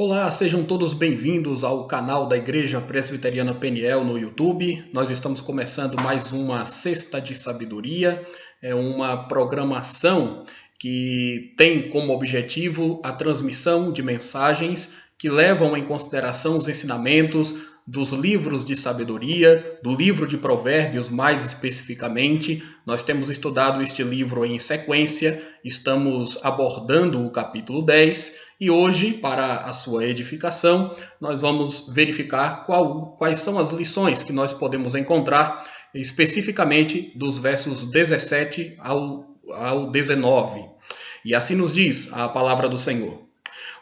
Olá, sejam todos bem-vindos ao canal da Igreja Presbiteriana Peniel no YouTube. Nós estamos começando mais uma Cesta de Sabedoria, uma programação que tem como objetivo a transmissão de mensagens que levam em consideração os ensinamentos dos livros de sabedoria, do livro de Provérbios mais especificamente. Nós temos estudado este livro em sequência, estamos abordando o capítulo 10 e hoje, para a sua edificação, nós vamos verificar quais são as lições que nós podemos encontrar especificamente dos versos 17 ao 19. E assim nos diz a palavra do Senhor.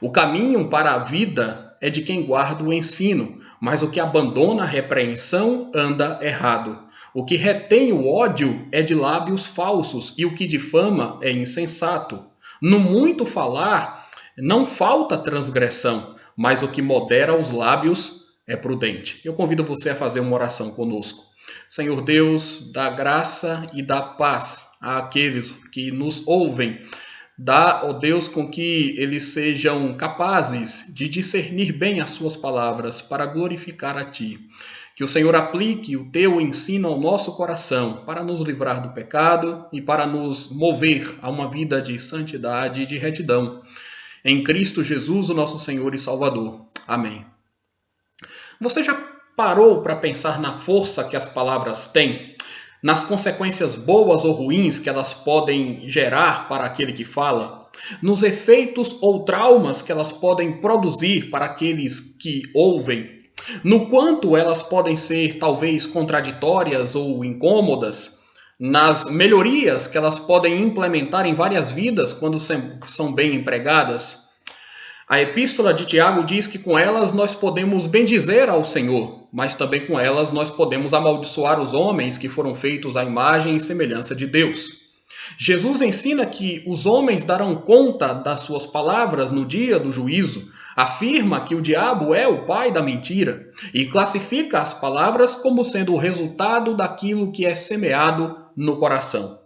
O caminho para a vida é de quem guarda o ensino, mas o que abandona a repreensão anda errado. O que retém o ódio é de lábios falsos, e o que difama é insensato. No muito falar, não falta transgressão, mas o que modera os lábios é prudente. Eu convido você a fazer uma oração conosco. Senhor Deus, dá graça e dá paz àqueles que nos ouvem. Dá, ó Deus, com que eles sejam capazes de discernir bem as suas palavras para glorificar a Ti. Que o Senhor aplique o Teu ensino ao nosso coração para nos livrar do pecado e para nos mover a uma vida de santidade e de retidão. Em Cristo Jesus, o nosso Senhor e Salvador. Amém. Você já parou para pensar na força que as palavras têm? Nas consequências boas ou ruins que elas podem gerar para aquele que fala, nos efeitos ou traumas que elas podem produzir para aqueles que ouvem, no quanto elas podem ser talvez contraditórias ou incômodas, nas melhorias que elas podem implementar em várias vidas quando são bem empregadas. A epístola de Tiago diz que com elas nós podemos bendizer ao Senhor, mas também com elas nós podemos amaldiçoar os homens que foram feitos à imagem e semelhança de Deus. Jesus ensina que os homens darão conta das suas palavras no dia do juízo, afirma que o diabo é o pai da mentira e classifica as palavras como sendo o resultado daquilo que é semeado no coração.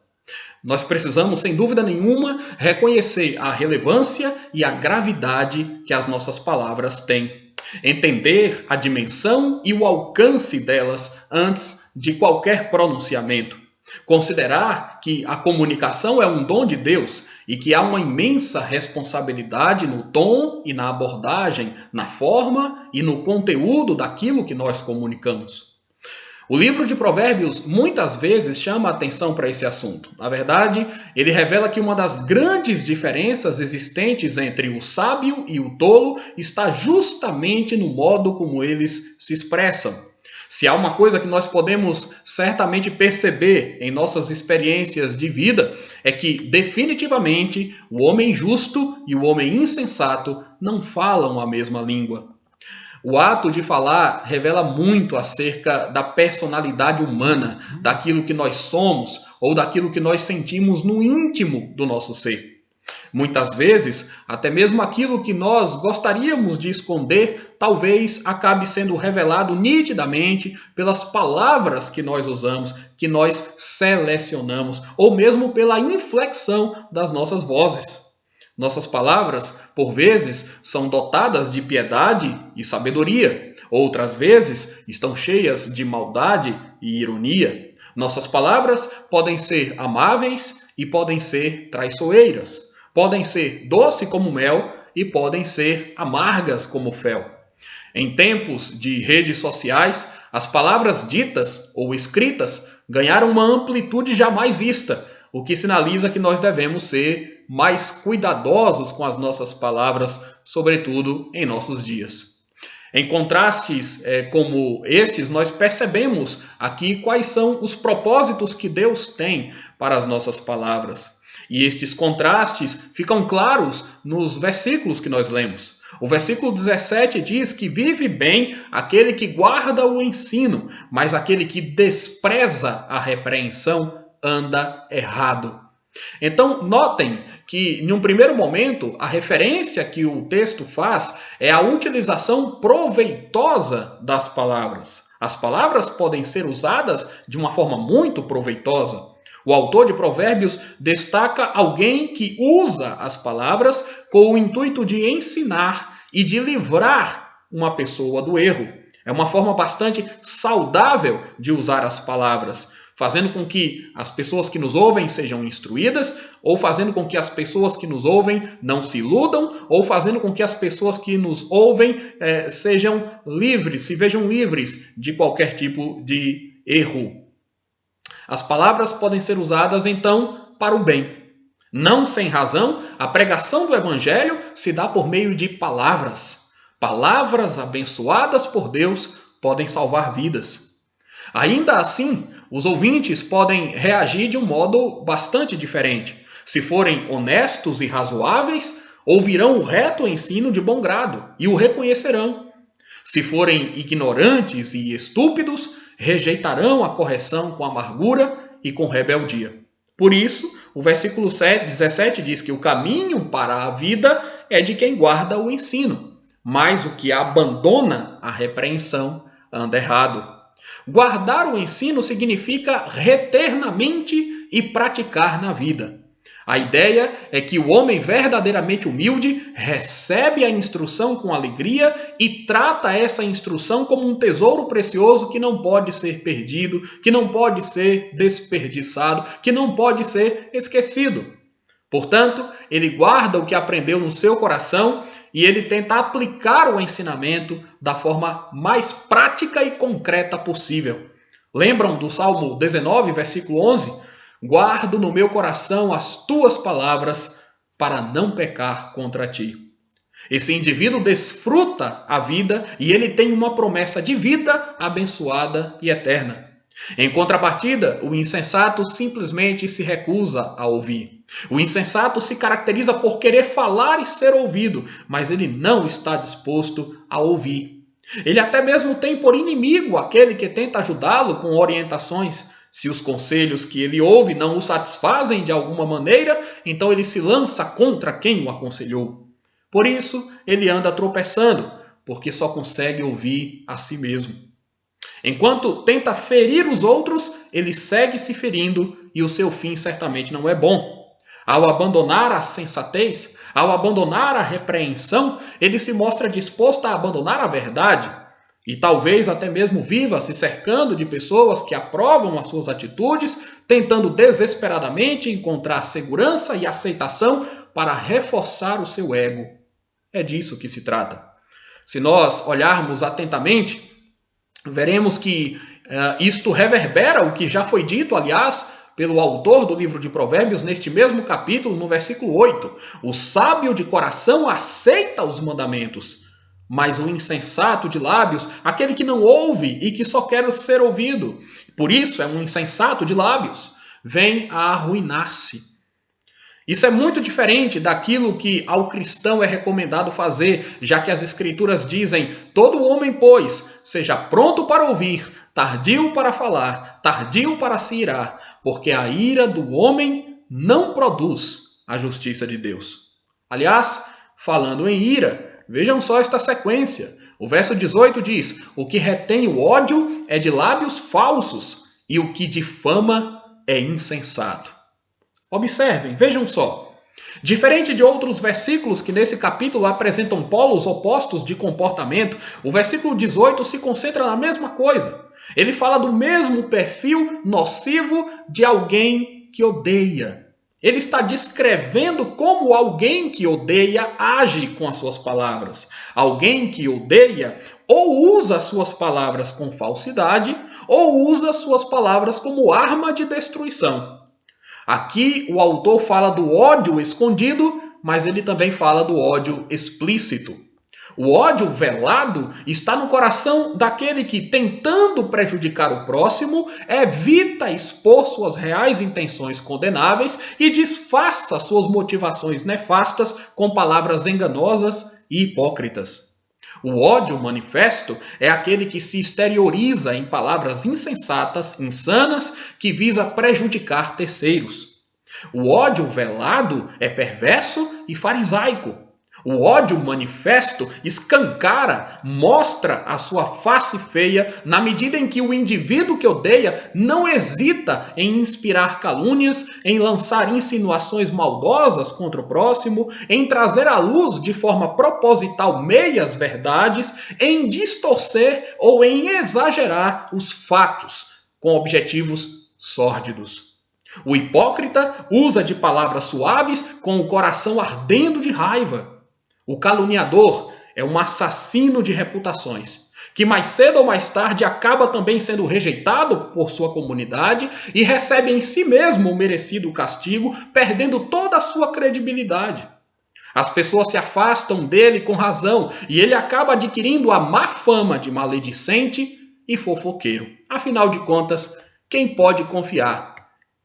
Nós precisamos, sem dúvida nenhuma, reconhecer a relevância e a gravidade que as nossas palavras têm. Entender a dimensão e o alcance delas antes de qualquer pronunciamento. Considerar que a comunicação é um dom de Deus e que há uma imensa responsabilidade no tom e na abordagem, na forma e no conteúdo daquilo que nós comunicamos. O livro de Provérbios muitas vezes chama a atenção para esse assunto. Na verdade, ele revela que uma das grandes diferenças existentes entre o sábio e o tolo está justamente no modo como eles se expressam. Se há uma coisa que nós podemos certamente perceber em nossas experiências de vida, é que definitivamente o homem justo e o homem insensato não falam a mesma língua. O ato de falar revela muito acerca da personalidade humana, daquilo que nós somos ou daquilo que nós sentimos no íntimo do nosso ser. Muitas vezes, até mesmo aquilo que nós gostaríamos de esconder, talvez acabe sendo revelado nitidamente pelas palavras que nós usamos, que nós selecionamos, ou mesmo pela inflexão das nossas vozes. Nossas palavras, por vezes, são dotadas de piedade e sabedoria. Outras vezes, estão cheias de maldade e ironia. Nossas palavras podem ser amáveis e podem ser traiçoeiras. Podem ser doce como mel e podem ser amargas como fel. Em tempos de redes sociais, as palavras ditas ou escritas ganharam uma amplitude jamais vista, o que sinaliza que nós devemos ser mais cuidadosos com as nossas palavras, sobretudo em nossos dias. Em contrastes como estes, nós percebemos aqui quais são os propósitos que Deus tem para as nossas palavras. E estes contrastes ficam claros nos versículos que nós lemos. O versículo 17 diz que vive bem aquele que guarda o ensino, mas aquele que despreza a repreensão anda errado. Então, notem que, em um primeiro momento, a referência que o texto faz é a utilização proveitosa das palavras. As palavras podem ser usadas de uma forma muito proveitosa. O autor de Provérbios destaca alguém que usa as palavras com o intuito de ensinar e de livrar uma pessoa do erro. É uma forma bastante saudável de usar as palavras, fazendo com que as pessoas que nos ouvem sejam instruídas, ou fazendo com que as pessoas que nos ouvem não se iludam, ou fazendo com que as pessoas que nos ouvem sejam livres, se vejam livres de qualquer tipo de erro. As palavras podem ser usadas, então, para o bem. Não sem razão, a pregação do Evangelho se dá por meio de palavras. Palavras abençoadas por Deus podem salvar vidas. Ainda assim, os ouvintes podem reagir de um modo bastante diferente. Se forem honestos e razoáveis, ouvirão o reto ensino de bom grado e o reconhecerão. Se forem ignorantes e estúpidos, rejeitarão a correção com amargura e com rebeldia. Por isso, o versículo 17 diz que o caminho para a vida é de quem guarda o ensino, mas o que abandona a repreensão anda errado. Guardar o ensino significa reter na mente e praticar na vida. A ideia é que o homem verdadeiramente humilde recebe a instrução com alegria e trata essa instrução como um tesouro precioso que não pode ser perdido, que não pode ser desperdiçado, que não pode ser esquecido. Portanto, ele guarda o que aprendeu no seu coração e ele tenta aplicar o ensinamento da forma mais prática e concreta possível. Lembram do Salmo 19, versículo 11? Guardo no meu coração as tuas palavras para não pecar contra ti. Esse indivíduo desfruta a vida e ele tem uma promessa de vida abençoada e eterna. Em contrapartida, o insensato simplesmente se recusa a ouvir. O insensato se caracteriza por querer falar e ser ouvido, mas ele não está disposto a ouvir. Ele até mesmo tem por inimigo aquele que tenta ajudá-lo com orientações. Se os conselhos que ele ouve não o satisfazem de alguma maneira, então ele se lança contra quem o aconselhou. Por isso, ele anda tropeçando, porque só consegue ouvir a si mesmo. Enquanto tenta ferir os outros, ele segue se ferindo e o seu fim certamente não é bom. Ao abandonar a sensatez, ao abandonar a repreensão, ele se mostra disposto a abandonar a verdade. E talvez até mesmo viva se cercando de pessoas que aprovam as suas atitudes, tentando desesperadamente encontrar segurança e aceitação para reforçar o seu ego. É disso que se trata. Se nós olharmos atentamente, veremos que isto reverbera o que já foi dito, aliás, pelo autor do livro de Provérbios, neste mesmo capítulo, no versículo 8. O sábio de coração aceita os mandamentos, mas o insensato de lábios, aquele que não ouve e que só quer ser ouvido, por isso é um insensato de lábios, vem a arruinar-se. Isso é muito diferente daquilo que ao cristão é recomendado fazer, já que as Escrituras dizem: todo homem, pois, seja pronto para ouvir, tardio para falar, tardio para se irar, porque a ira do homem não produz a justiça de Deus. Aliás, falando em ira, vejam só esta sequência. O verso 18 diz: o que retém o ódio é de lábios falsos, e o que difama é insensato. Observem, vejam só. Diferente de outros versículos que nesse capítulo apresentam polos opostos de comportamento, o versículo 18 se concentra na mesma coisa. Ele fala do mesmo perfil nocivo de alguém que odeia. Ele está descrevendo como alguém que odeia age com as suas palavras. Alguém que odeia ou usa as suas palavras com falsidade ou usa as suas palavras como arma de destruição. Aqui o autor fala do ódio escondido, mas ele também fala do ódio explícito. O ódio velado está no coração daquele que, tentando prejudicar o próximo, evita expor suas reais intenções condenáveis e disfarça suas motivações nefastas com palavras enganosas e hipócritas. O ódio manifesto é aquele que se exterioriza em palavras insensatas, insanas, que visa prejudicar terceiros. O ódio velado é perverso e farisaico. O ódio manifesto escancara, mostra a sua face feia na medida em que o indivíduo que odeia não hesita em inspirar calúnias, em lançar insinuações maldosas contra o próximo, em trazer à luz de forma proposital meias verdades, em distorcer ou em exagerar os fatos com objetivos sórdidos. O hipócrita usa de palavras suaves com o coração ardendo de raiva. O caluniador é um assassino de reputações, que mais cedo ou mais tarde acaba também sendo rejeitado por sua comunidade e recebe em si mesmo o merecido castigo, perdendo toda a sua credibilidade. As pessoas se afastam dele com razão e ele acaba adquirindo a má fama de maledicente e fofoqueiro. Afinal de contas, quem pode confiar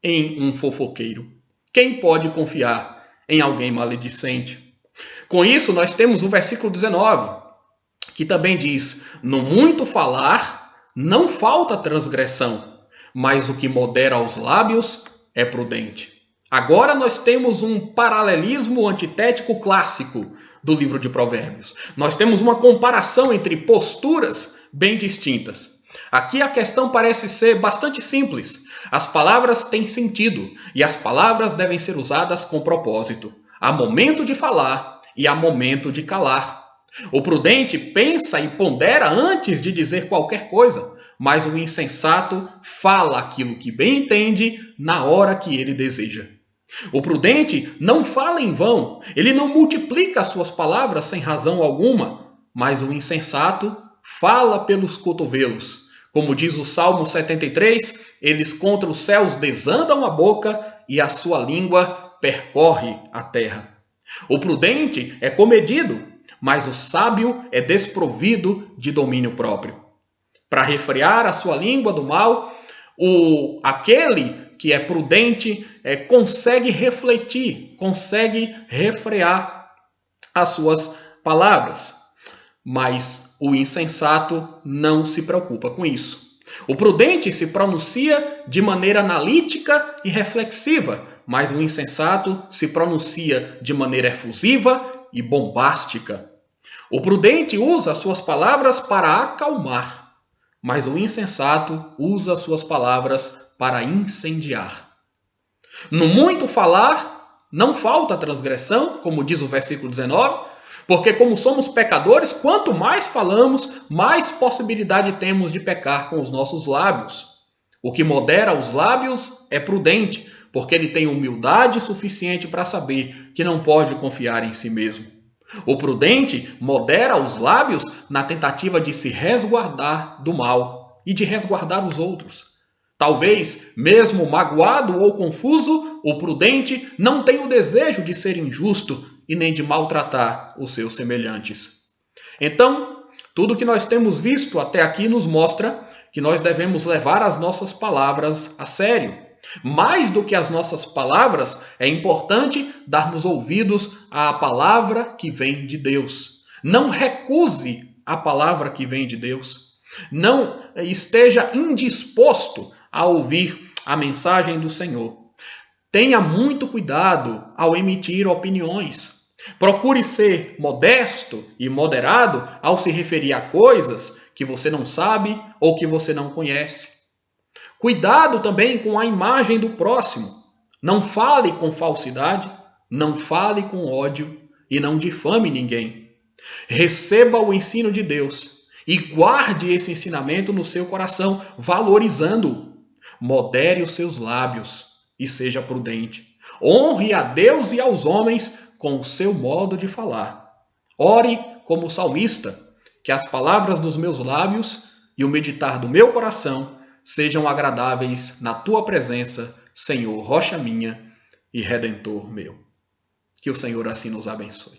em um fofoqueiro? Quem pode confiar em alguém maledicente? Com isso, nós temos o versículo 19, que também diz: no muito falar, não falta transgressão, mas o que modera os lábios é prudente. Agora nós temos um paralelismo antitético clássico do livro de Provérbios. Nós temos uma comparação entre posturas bem distintas. Aqui a questão parece ser bastante simples. As palavras têm sentido e as palavras devem ser usadas com propósito. Há momento de falar e há momento de calar. O prudente pensa e pondera antes de dizer qualquer coisa, mas o insensato fala aquilo que bem entende na hora que ele deseja. O prudente não fala em vão, ele não multiplica as suas palavras sem razão alguma, mas o insensato fala pelos cotovelos. Como diz o Salmo 73, eles contra os céus desandam a boca e a sua língua percorre a terra. O prudente é comedido, mas o sábio é desprovido de domínio próprio. Para refrear a sua língua do mal, aquele que é prudente consegue refletir, consegue refrear as suas palavras. Mas o insensato não se preocupa com isso. O prudente se pronuncia de maneira analítica e reflexiva, mas o insensato se pronuncia de maneira efusiva e bombástica. O prudente usa as suas palavras para acalmar, mas o insensato usa as suas palavras para incendiar. No muito falar, não falta transgressão, como diz o versículo 19, porque como somos pecadores, quanto mais falamos, mais possibilidade temos de pecar com os nossos lábios. O que modera os lábios é prudente, porque ele tem humildade suficiente para saber que não pode confiar em si mesmo. O prudente modera os lábios na tentativa de se resguardar do mal e de resguardar os outros. Talvez, mesmo magoado ou confuso, o prudente não tenha o desejo de ser injusto e nem de maltratar os seus semelhantes. Então, tudo que nós temos visto até aqui nos mostra que nós devemos levar as nossas palavras a sério. Mais do que as nossas palavras, é importante darmos ouvidos à palavra que vem de Deus. Não recuse a palavra que vem de Deus. Não esteja indisposto a ouvir a mensagem do Senhor. Tenha muito cuidado ao emitir opiniões. Procure ser modesto e moderado ao se referir a coisas que você não sabe ou que você não conhece. Cuidado também com a imagem do próximo. Não fale com falsidade, não fale com ódio e não difame ninguém. Receba o ensino de Deus e guarde esse ensinamento no seu coração, valorizando-o. Modere os seus lábios e seja prudente. Honre a Deus e aos homens com o seu modo de falar. Ore como o salmista, que as palavras dos meus lábios e o meditar do meu coração sejam agradáveis na tua presença, Senhor, rocha minha e redentor meu. Que o Senhor assim nos abençoe.